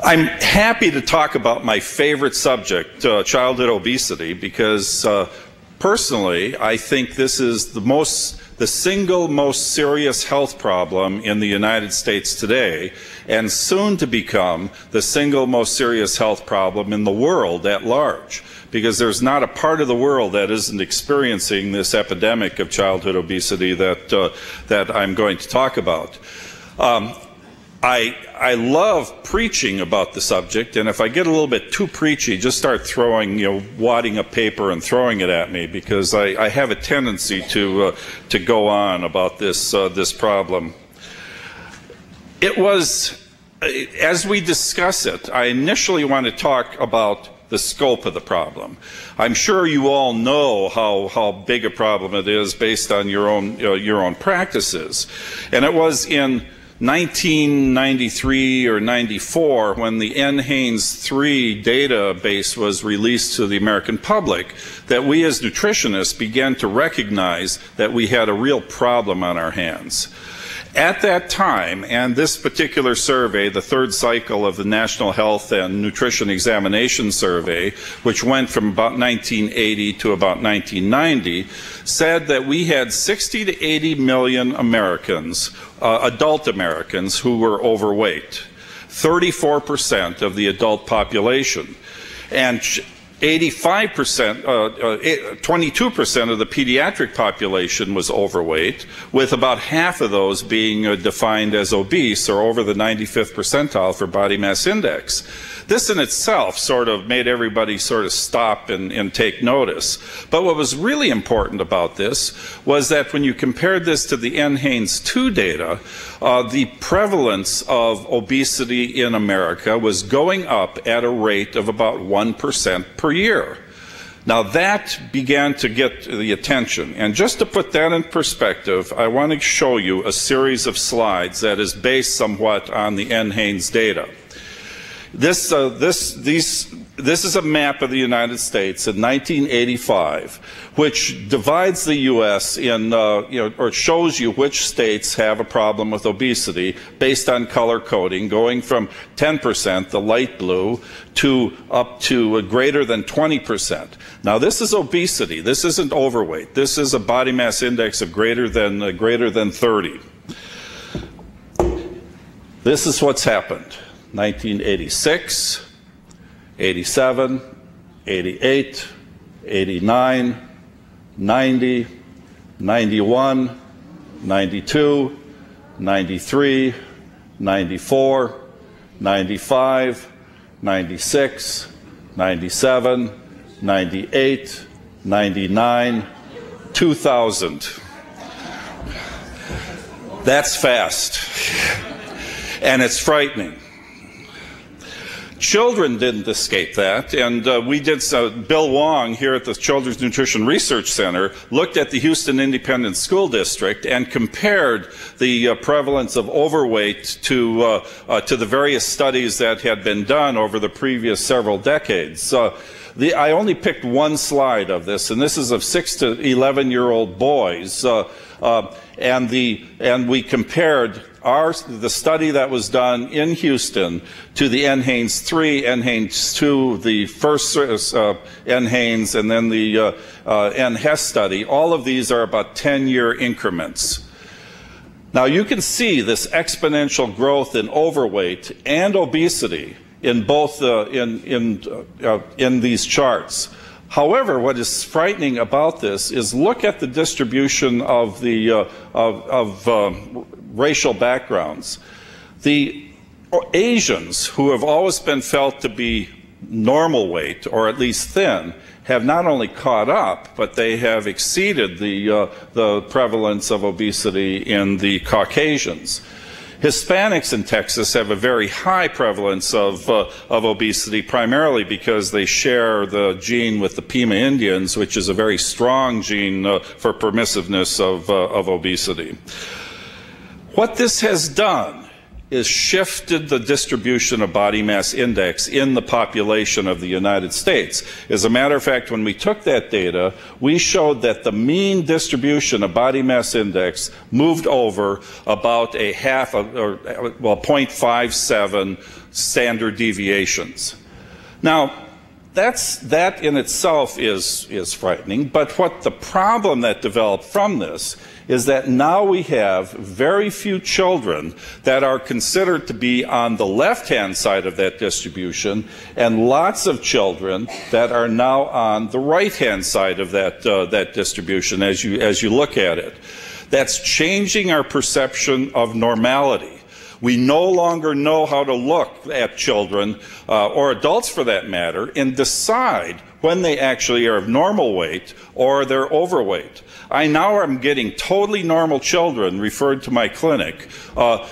I'm happy to talk about my favorite subject, childhood obesity, because personally, I think this is the single most serious health problem in the United States today, and soon to become the single most serious health problem in the world at large, because there's not a part of the world that isn't experiencing this epidemic of childhood obesity that I'm going to talk about. I love preaching about the subject, and if I get a little bit too preachy, just start throwing, wadding up paper and throwing it at me, because I have a tendency to go on about this problem. It was, as we discuss it, I initially want to talk about the scope of the problem. I'm sure you all know how big a problem it is based on your own practices, and it was in 1993 or 94, when the NHANES 3 database was released to the American public, that we as nutritionists began to recognize that we had a real problem on our hands. At that time, and this particular survey, the third cycle of the National Health and Nutrition Examination Survey, which went from about 1980 to about 1990, said that we had 60 to 80 million Americans, adult Americans, who were overweight, 34% of the adult population, and 85%, 22% of the pediatric population was overweight, with about half of those being defined as obese or over the 95th percentile for body mass index. This in itself sort of made everybody sort of stop and take notice. But what was really important about this was that when you compared this to the NHANES 2 data, the prevalence of obesity in America was going up at a rate of about 1% per year. Now that began to get the attention, and just to put that in perspective, I want to show you a series of slides that is based somewhat on the NHANES data. This is a map of the United States in 1985, which divides the U.S. in, or shows you which states have a problem with obesity based on color coding, going from 10%, the light blue, to up to greater than 20%. Now, this is obesity. This isn't overweight. This is a body mass index of greater than 30. This is what's happened. 1986, 87, 88, 89, 90, 91, 92, 93, 94, 95, 96, 97, 98, 99, 2000. That's fast. And it's frightening. Children didn't escape that, and we did so. Bill Wong here at the Children's Nutrition Research Center looked at the Houston Independent School District and compared the prevalence of overweight to the various studies that had been done over the previous several decades. I only picked one slide of this, and this is of 6 to 11-year-old boys, and we compared the study that was done in Houston to the NHANES 3, NHANES 2, the first NHANES, and then the NHES study. All of these are about 10-year increments. Now you can see this exponential growth in overweight and obesity in both in these charts. However, what is frightening about this is look at the distribution of the racial backgrounds. The Asians, who have always been felt to be normal weight, or at least thin, have not only caught up, but they have exceeded the prevalence of obesity in the Caucasians. Hispanics in Texas have a very high prevalence of obesity, primarily because they share the gene with the Pima Indians, which is a very strong gene for permissiveness of obesity. What this has done is shifted the distribution of body mass index in the population of the United States. As a matter of fact, when we took that data, we showed that the mean distribution of body mass index moved over about a 0.57 standard deviations. Now, that in itself is frightening, but what the problem that developed from this is that now we have very few children that are considered to be on the left-hand side of that distribution, and lots of children that are now on the right-hand side of that distribution as you look at it. That's changing our perception of normality. We no longer know how to look at children, or adults for that matter, and decide when they actually are of normal weight or they're overweight. I now am getting totally normal children referred to my clinic for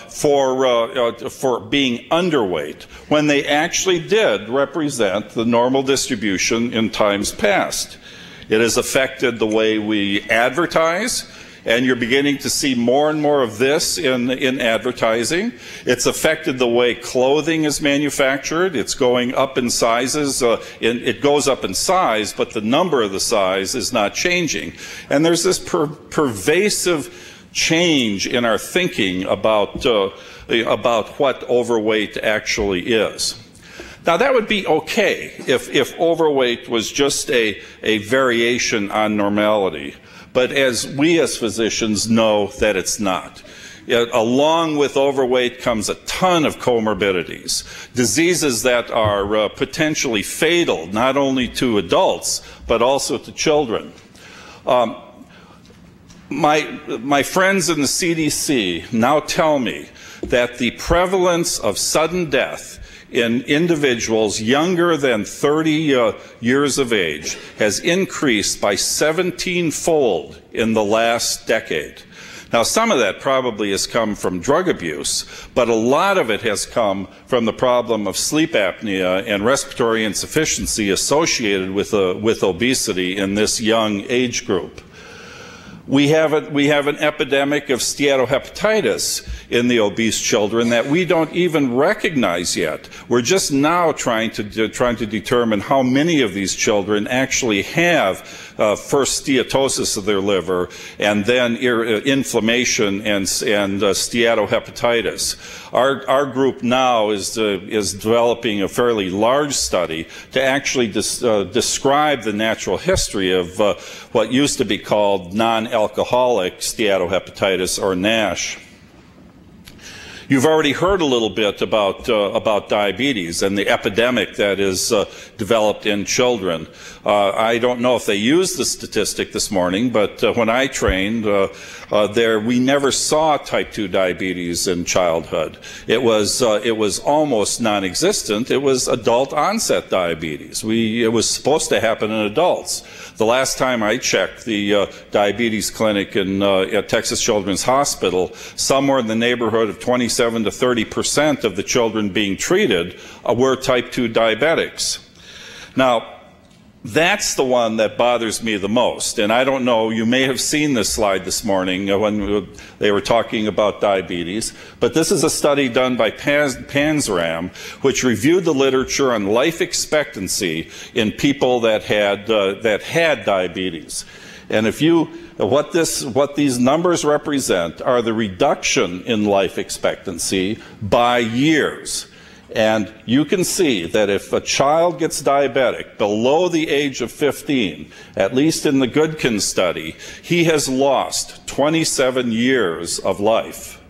being underweight when they actually did represent the normal distribution in times past. It has affected the way we advertise, and you're beginning to see more and more of this in advertising. It's affected the way clothing is manufactured. It's going up in sizes. It goes up in size, but the number of the size is not changing. And there's this pervasive change in our thinking about what overweight actually is. Now, that would be okay if overweight was just a variation on normality. But as we as physicians know that it's not. Along with overweight comes a ton of comorbidities, diseases that are potentially fatal, not only to adults, but also to children. My friends in the CDC now tell me that the prevalence of sudden death in individuals younger than 30 years of age has increased by 17-fold in the last decade. Now, some of that probably has come from drug abuse, but a lot of it has come from the problem of sleep apnea and respiratory insufficiency associated with obesity in this young age group. We have an epidemic of steatohepatitis in the obese children that we don't even recognize yet. We're just now trying to determine how many of these children actually have first steatosis of their liver and then inflammation and steatohepatitis. Our group now is developing a fairly large study to actually describe the natural history of what used to be called non-alcoholic steatohepatitis, or NASH. You've already heard a little bit about diabetes and the epidemic that is developed in children. I don't know if they used the statistic this morning, but when I trained, we never saw type 2 diabetes in childhood. It was almost non-existent. It was adult onset diabetes. It was supposed to happen in adults. The last time I checked the diabetes clinic at Texas Children's Hospital, somewhere in the neighborhood of 27 to 30% of the children being treated were type 2 diabetics. Now, that's the one that bothers me the most. And I don't know, you may have seen this slide this morning when they were talking about diabetes, but this is a study done by Panzram, which reviewed the literature on life expectancy in people that had diabetes. And what these numbers represent are the reduction in life expectancy by years. And you can see that if a child gets diabetic below the age of 15, at least in the Goodkin study, he has lost 27 years of life.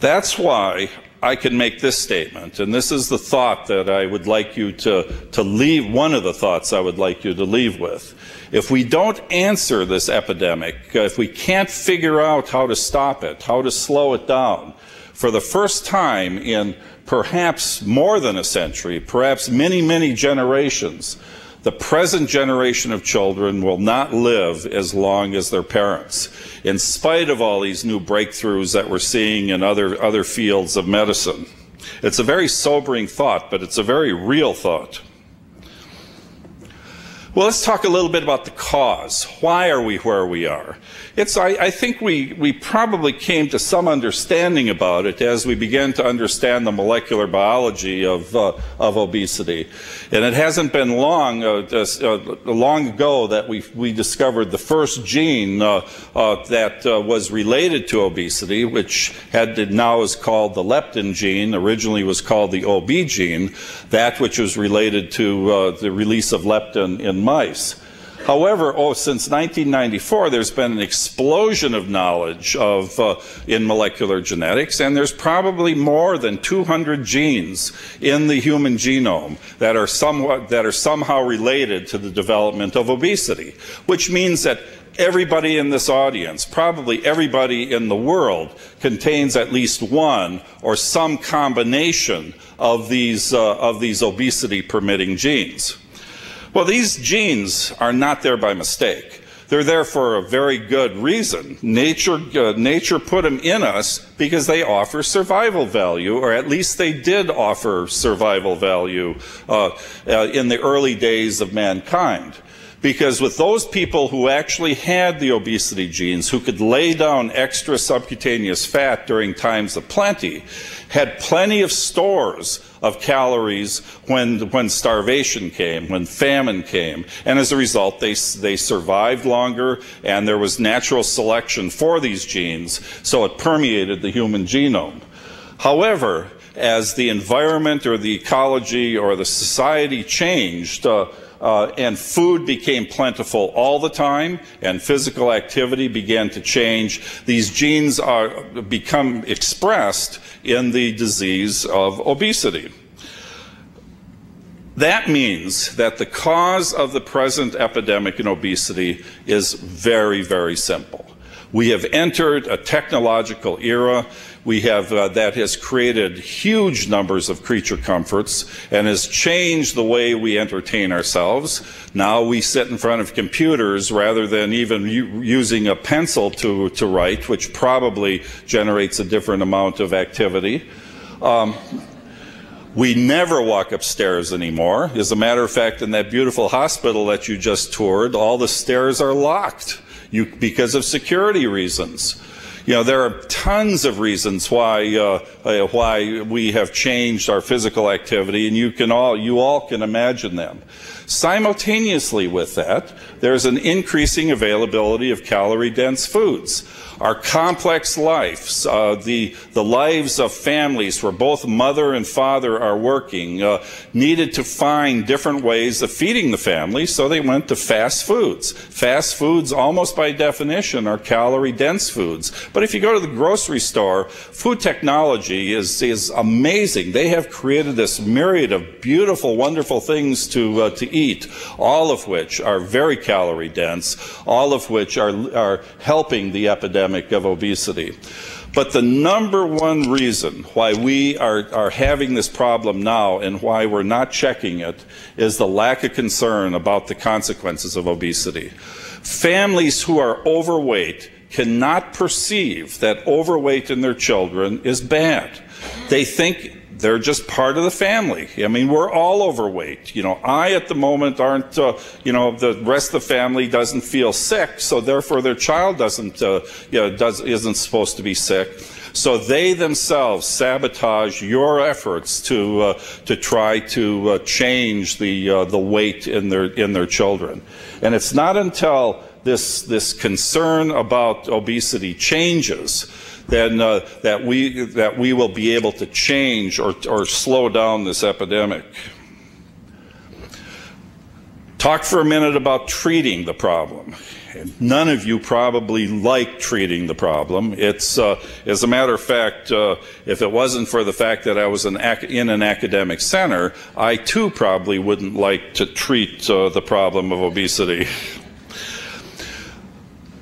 That's why I can make this statement, and this is the thought that I would like you to leave, one of the thoughts I would like you to leave with. If we don't answer this epidemic, if we can't figure out how to stop it, how to slow it down, for the first time in perhaps more than a century, perhaps many, many generations, the present generation of children will not live as long as their parents, in spite of all these new breakthroughs that we're seeing in other fields of medicine. It's a very sobering thought, but it's a very real thought. Well, let's talk a little bit about the cause. Why are we where we are? I think we probably came to some understanding about it as we began to understand the molecular biology of obesity. And it hasn't been long ago that we discovered the first gene that was related to obesity, which now is called the leptin gene, originally was called the OB gene, that which was related to the release of leptin in mice. However, since 1994, there's been an explosion of knowledge in molecular genetics, and there's probably more than 200 genes in the human genome that are somehow related to the development of obesity, which means that everybody in this audience, probably everybody in the world, contains at least one or some combination of these obesity-permitting genes. Well, these genes are not there by mistake. They're there for a very good reason. Nature put them in us because they offer survival value, or at least they did offer survival value in the early days of mankind. Because with those people who actually had the obesity genes, who could lay down extra subcutaneous fat during times of plenty, had plenty of stores of calories when starvation came, when famine came. And as a result, they survived longer, and there was natural selection for these genes, so it permeated the human genome. However, as the environment or the ecology or the society changed, and food became plentiful all the time, and physical activity began to change, these genes become expressed in the disease of obesity. That means that the cause of the present epidemic in obesity is very, very simple. We have entered a technological era that has created huge numbers of creature comforts and has changed the way we entertain ourselves. Now we sit in front of computers rather than even using a pencil to write, which probably generates a different amount of activity. We never walk upstairs anymore. As a matter of fact, in that beautiful hospital that you just toured, all the stairs are locked because of security reasons. You know, there are tons of reasons why we have changed our physical activity, and you all can imagine them. Simultaneously with that, there's an increasing availability of calorie-dense foods. Our complex lives, the lives of families where both mother and father are working, needed to find different ways of feeding the family, so they went to fast foods. Fast foods, almost by definition, are calorie-dense foods. But if you go to the grocery store, food technology is amazing. They have created this myriad of beautiful, wonderful things to eat, all of which are very calorie-dense, all of which are helping the epidemic of obesity. But the number one reason why we are having this problem now and why we're not checking it is the lack of concern about the consequences of obesity. Families who are overweight cannot perceive that overweight in their children is bad. They think they're just part of the family. I mean, we're all overweight. You know, at the moment aren't, the rest of the family doesn't feel sick, so therefore their child isn't supposed to be sick. So they themselves sabotage your efforts to try to change the weight in their children. And it's not until this concern about obesity changes then that we will be able to change or slow down this epidemic. Talk for a minute about treating the problem. None of you probably like treating the problem. It's, as a matter of fact, if it wasn't for the fact that I was in an academic center, I too probably wouldn't like to treat the problem of obesity.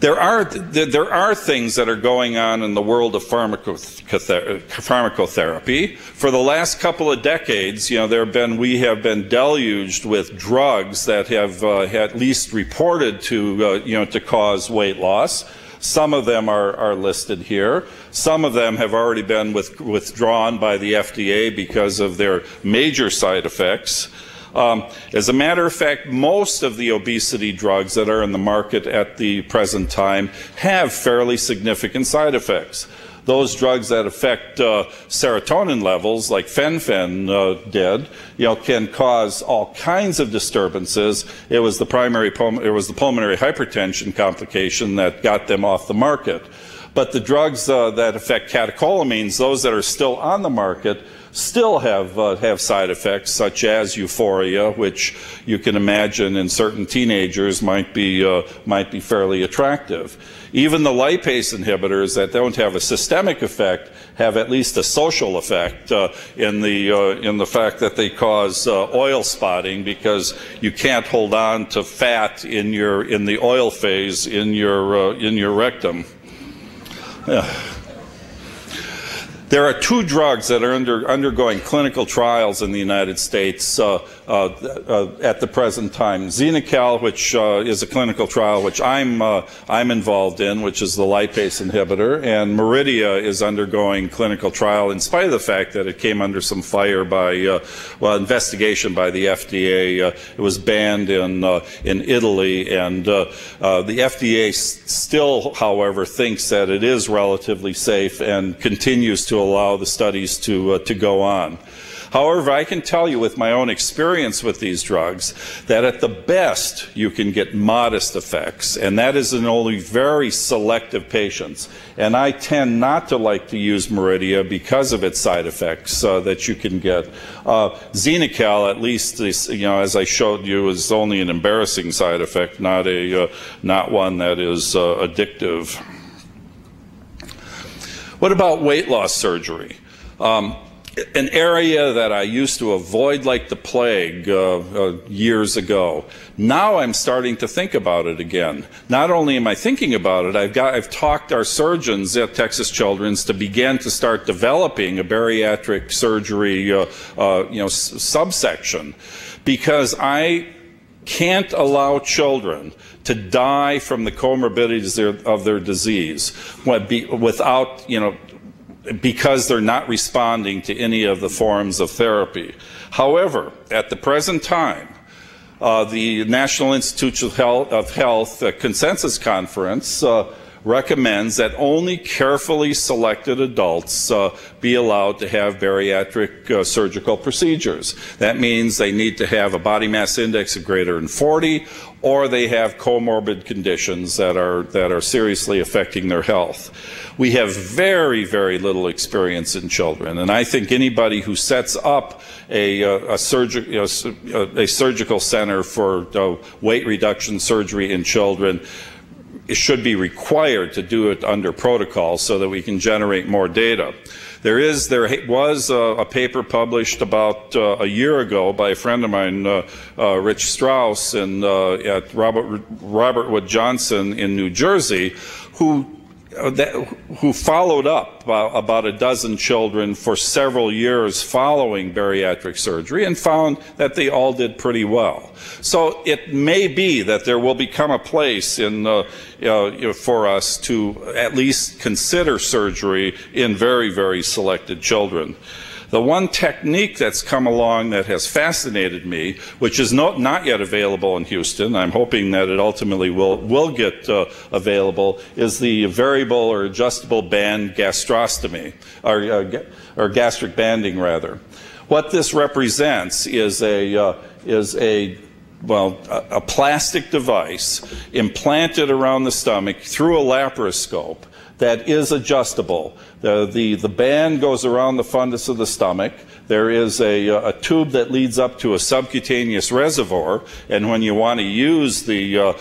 There are things that are going on in the world of pharmacotherapy. For the last couple of decades, we have been deluged with drugs that have at least reported to cause weight loss. Some of them are listed here. Some of them have already been withdrawn by the FDA because of their major side effects. As a matter of fact, most of the obesity drugs that are in the market at the present time have fairly significant side effects. Those drugs that affect serotonin levels, like fen-phen did, can cause all kinds of disturbances. It was the pulmonary hypertension complication that got them off the market. But the drugs that affect catecholamines, those that are still on the market, still have side effects, such as euphoria, which you can imagine in certain teenagers might be fairly attractive. Even the lipase inhibitors that don't have a systemic effect have at least a social effect in the fact that they cause oil spotting, because you can't hold on to fat in the oil phase in your rectum. There are two drugs that are undergoing clinical trials in the United States at the present time. Xenical, which is a clinical trial which I'm involved in, which is the lipase inhibitor, and Meridia is undergoing clinical trial in spite of the fact that it came under some fire by investigation by the FDA. It was banned in Italy, and the FDA still, however, thinks that it is relatively safe and continues to allow the studies to go on. However, I can tell you with my own experience with these drugs that at the best you can get modest effects, and that is in only very selective patients. And I tend not to like to use Meridia because of its side effects that you can get. Xenical, at least, as I showed you, is only an embarrassing side effect, not one that is addictive. What about weight loss surgery? An area that I used to avoid like the plague years ago. Now I'm starting to think about it again. Not only am I thinking about it, I've talked our surgeons at Texas Children's to begin to start developing a bariatric surgery subsection, because I can't allow children to die from the comorbidities of their disease without, because they're not responding to any of the forms of therapy. However, at the present time, the National Institutes of Health Consensus Conference recommends that only carefully selected adults be allowed to have bariatric surgical procedures. That means they need to have a body mass index of greater than 40, or they have comorbid conditions that are seriously affecting their health. We have very, very little experience in children, and I think anybody who sets up a surgical center for weight reduction surgery in children, it should be required to do it under protocol so that we can generate more data. There was a paper published about a year ago by a friend of mine, Rich Strauss, at Robert Wood Johnson in New Jersey, who followed up about a dozen children for several years following bariatric surgery and found that they all did pretty well. So it may be that there will become a place for us to at least consider surgery in very, very selected children. The one technique that's come along that has fascinated me, which is not yet available in Houston, I'm hoping that it ultimately will get available, is the variable or adjustable band gastrostomy, or gastric banding rather. What this represents is a plastic device implanted around the stomach through a laparoscope that is adjustable. The band goes around the fundus of the stomach. There is a tube that leads up to a subcutaneous reservoir, and when you want to use the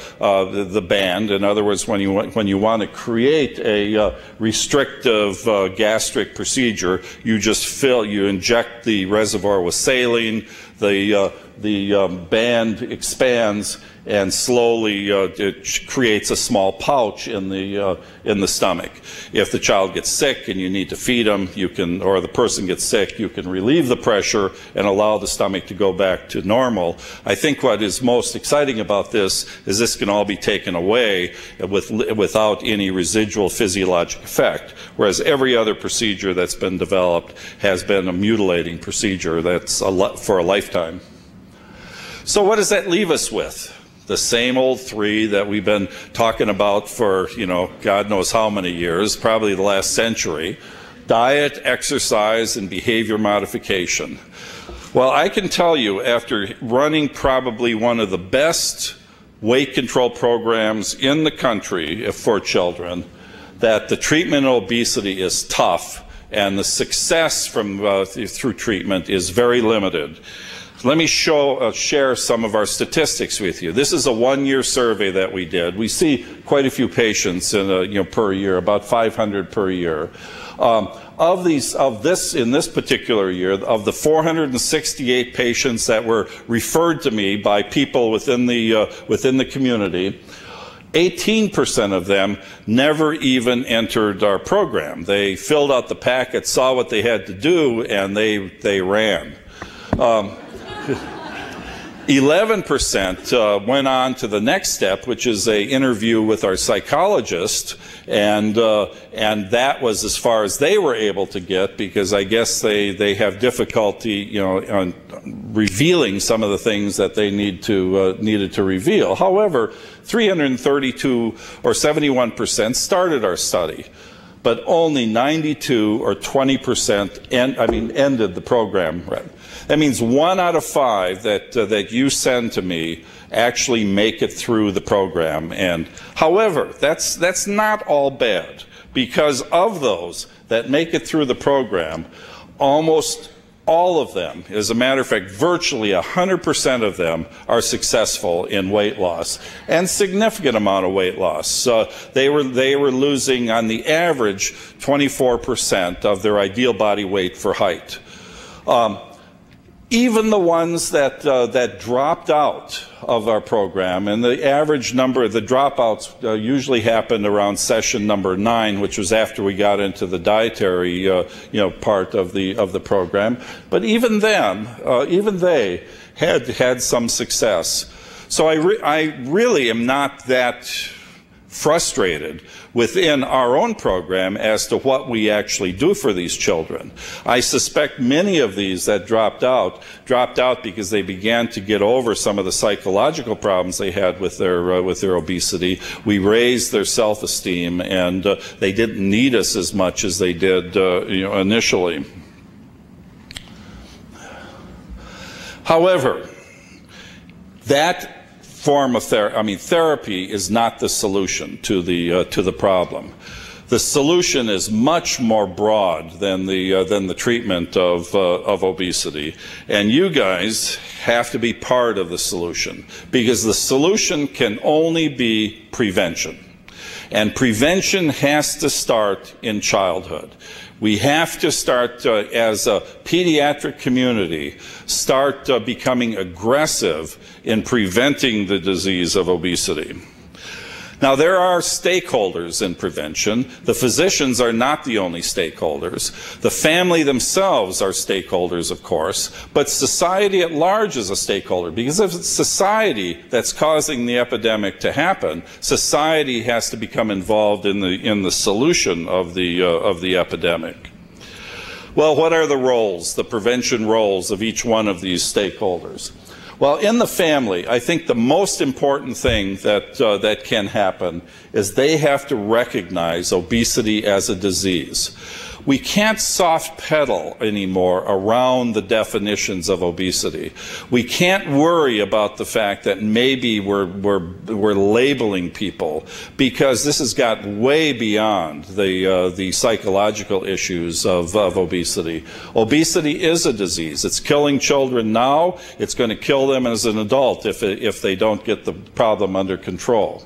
band, in other words, when you want to create a restrictive gastric procedure, you inject the reservoir with saline. The band expands and slowly it creates a small pouch in the stomach. If the child gets sick and you need to feed them, or the person gets sick, you can relieve the pressure and allow the stomach to go back to normal. I think what is most exciting about this is this can all be taken away without any residual physiologic effect, whereas every other procedure that's been developed has been a mutilating procedure that's for a lifetime. So what does that leave us with? The same old three that we've been talking about for, God knows how many years, probably the last century: diet, exercise, and behavior modification. Well, I can tell you, after running probably one of the best weight control programs in the country for children, that the treatment of obesity is tough, and the success through treatment is very limited. Let me share some of our statistics with you. This is a one-year survey that we did. We see quite a few patients per year, about 500 per year. In this particular year, of the 468 patients that were referred to me by people within the community, 18% of them never even entered our program. They filled out the packet, saw what they had to do, and they ran. 11% went on to the next step, which is an interview with our psychologist, and that was as far as they were able to get, because I guess they have difficulty, on revealing some of the things that they needed to reveal. However, 332 or 71% started our study, but only 92 or 20% ended the program. That means 1 out of 5 that you send to me actually make it through the program. And however, that's not all bad, because of those that make it through the program, almost all of them, as a matter of fact, virtually 100% of them are successful in weight loss, and significant amount of weight loss. They were losing, on the average, 24% of their ideal body weight for height. Even the ones that dropped out of our program, and the average number of the dropouts usually happened around session number 9, which was after we got into the dietary part of the program. But even then, even they had some success. So I really am not that frustrated within our own program as to what we actually do for these children. I suspect many of these that dropped out because they began to get over some of the psychological problems they had with their obesity. We raised their self-esteem, and they didn't need us as much as they did initially. However, that form of therapy is not the solution to the problem. The solution is much more broad than the treatment of obesity, and you guys have to be part of the solution, because the solution can only be prevention, and prevention has to start in childhood. We have to start, as a pediatric community, start becoming aggressive in preventing the disease of obesity. Now, there are stakeholders in prevention. The physicians are not the only stakeholders. The family themselves are stakeholders, of course, but society at large is a stakeholder, because if it's society that's causing the epidemic to happen, society has to become involved in the solution of the epidemic. Well, what are the roles, the prevention roles of each one of these stakeholders? Well, in the family, I think the most important thing that can happen is they have to recognize obesity as a disease. We can't soft pedal anymore around the definitions of obesity. We can't worry about the fact that maybe we're labeling people, because this has got way beyond the psychological issues of obesity. Obesity is a disease. It's killing children now. It's going to kill them as an adult if they don't get the problem under control.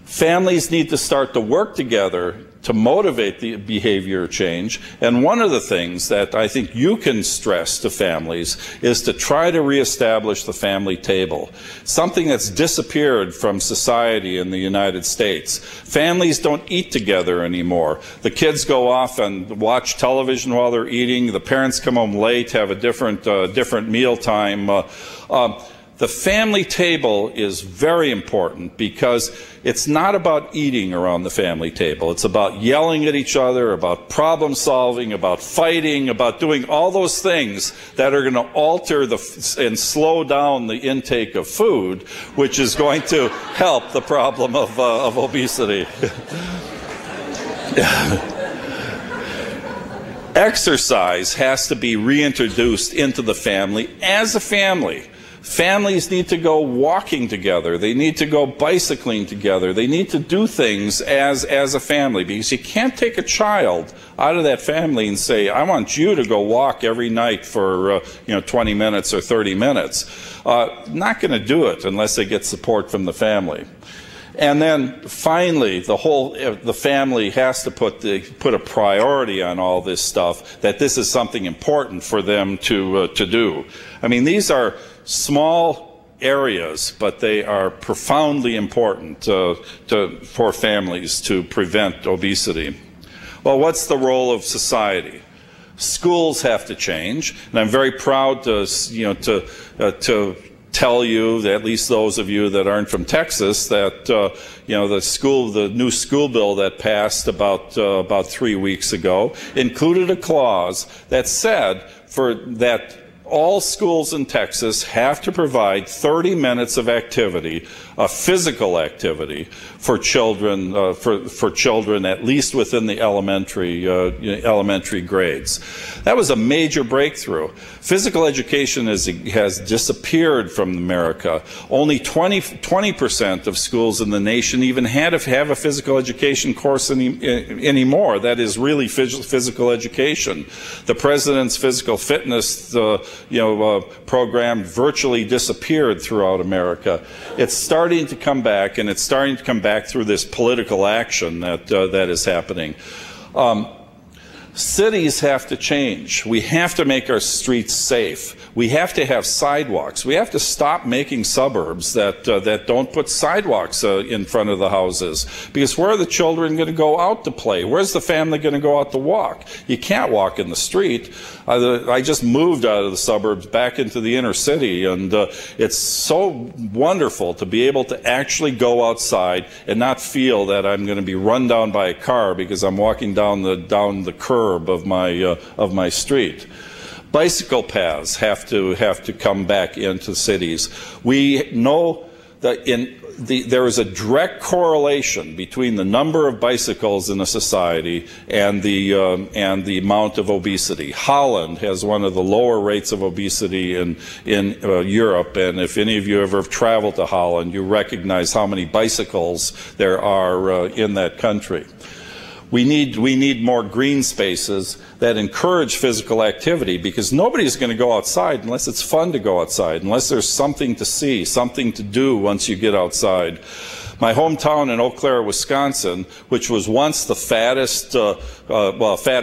Families need to start to work together to motivate the behavior change. And one of the things that I think you can stress to families is to try to reestablish the family table, something that's disappeared from society in the United States. Families don't eat together anymore. The kids go off and watch television while they're eating. The parents come home late, have a different meal time. The family table is very important because it's not about eating around the family table. It's about yelling at each other, about problem solving, about fighting, about doing all those things that are going to alter and slow down the intake of food, which is going to help the problem of obesity. Exercise has to be reintroduced into the family as a family. Families need to go walking together. They need to go bicycling together. They need to do things as a family, because you can't take a child out of that family and say, I want you to go walk every night for 20 minutes or 30 minutes. Not going to do it unless they get support from the family. And then finally, the family has to put a priority on all this stuff, that this is something important for them to do. I mean, these are small areas, but they are profoundly important for families to prevent obesity. Well, what's the role of society? Schools have to change, and I'm very proud to tell you, at least those of you that aren't from Texas, that the new school bill that passed about 3 weeks ago included a clause that said that all schools in Texas have to provide 30 minutes of activity, physical activity, for children, for children at least within the elementary grades. That was a major breakthrough. Physical education has disappeared from America. Only 20% of schools in the nation even have a physical education course anymore. That is really physical education. The president's physical fitness program virtually disappeared throughout America. It's starting to come back, and it's starting to come back through this political action that is happening. Cities have to change. We have to make our streets safe. We have to have sidewalks. We have to stop making suburbs that don't put sidewalks in front of the houses. Because where are the children going to go out to play? Where's the family going to go out to walk? You can't walk in the street. I just moved out of the suburbs back into the inner city, and it's so wonderful to be able to actually go outside and not feel that I'm going to be run down by a car because I'm walking down the curb of my street. Bicycle paths have to come back into cities. We know that there is a direct correlation between the number of bicycles in a society and the amount of obesity. Holland has one of the lower rates of obesity in Europe, and if any of you ever have traveled to Holland, you recognize how many bicycles there are in that country. We need more green spaces that encourage physical activity, because nobody's going to go outside unless it's fun to go outside, unless there's something to see, something to do once you get outside. My hometown in Eau Claire, Wisconsin, which was once the fattest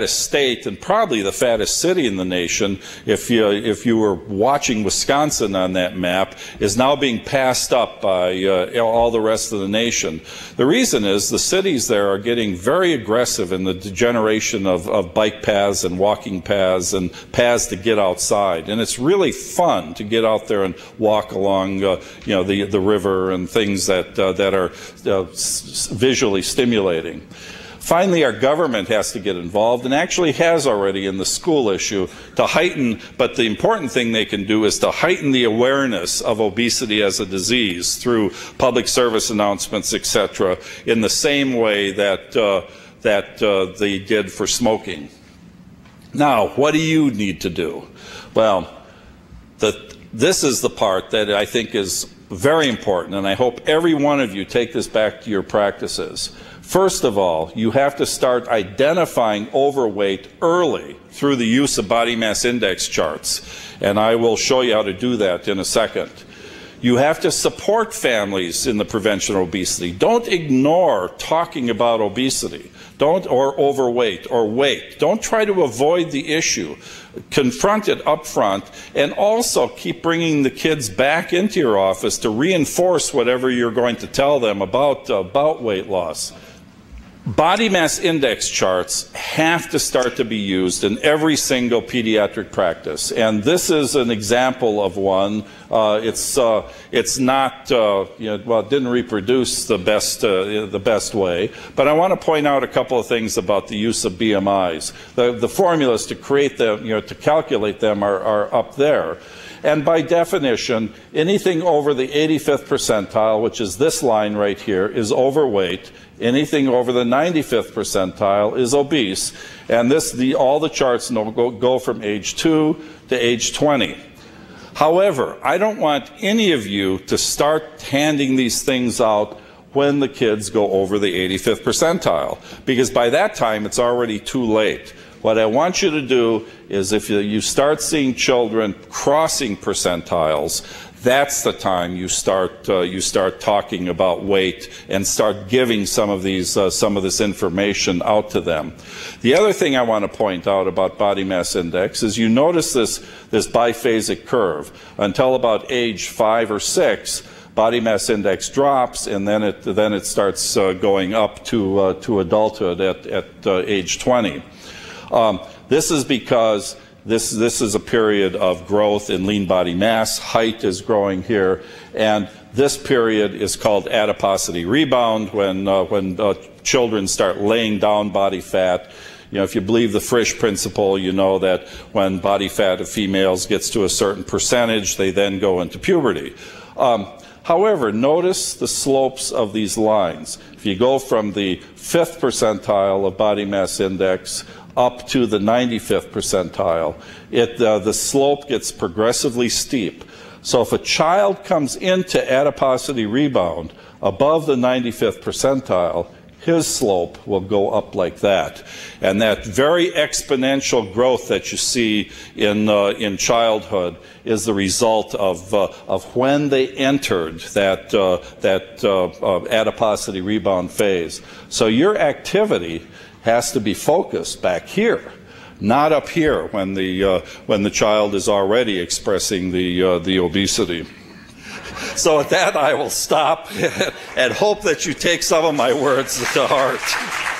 state and probably the fattest city in the nation, if you were watching Wisconsin on that map, is now being passed up by all the rest of the nation. The reason is the cities there are getting very aggressive in the degeneration of bike paths and walking paths and paths to get outside, and it's really fun to get out there and walk along the river and things that are visually stimulating. Finally, our government has to get involved, and actually has already in the school issue, to heighten, but the important thing they can do is to heighten the awareness of obesity as a disease through public service announcements, etc., in the same way that they did for smoking. Now, what do you need to do? Well, this is the part that I think is very important, and I hope every one of you take this back to your practices. First of all, you have to start identifying overweight early through the use of body mass index charts, and I will show you how to do that in a second. You have to support families in the prevention of obesity. Don't ignore talking about obesity, or overweight, or weight. Don't try to avoid the issue. Confront it up front, and also keep bringing the kids back into your office to reinforce whatever you're going to tell them about weight loss. Body mass index charts have to start to be used in every single pediatric practice, and this is an example of one. It's not, well, it didn't reproduce the best way, but I want to point out a couple of things about the use of BMIs. The formulas to create them, to calculate them are up there. And by definition, anything over the 85th percentile, which is this line right here, is overweight. Anything over the 95th percentile is obese. And all the charts go from age 2 to age 20. However, I don't want any of you to start handing these things out when the kids go over the 85th percentile, because by that time it's already too late. What I want you to do is, if you start seeing children crossing percentiles, that's the time you start talking about weight and start giving some of this information out to them. The other thing I want to point out about body mass index is you notice this biphasic curve. Until about age 5 or 6, body mass index drops, and then it starts going up to adulthood at age 20. This is because this is a period of growth in lean body mass. Height is growing here, and this period is called adiposity rebound, when children start laying down body fat. If you believe the Frisch principle, you know that when body fat of females gets to a certain percentage, they then go into puberty. However, notice the slopes of these lines. If you go from the 5th percentile of body mass index up to the 95th percentile, the slope gets progressively steep. So if a child comes into adiposity rebound above the 95th percentile, his slope will go up like that. And that very exponential growth that you see in childhood is the result of when they entered that adiposity rebound phase. So your activity has to be focused back here, not up here when the child is already expressing the obesity. So at that, I will stop and hope that you take some of my words to heart.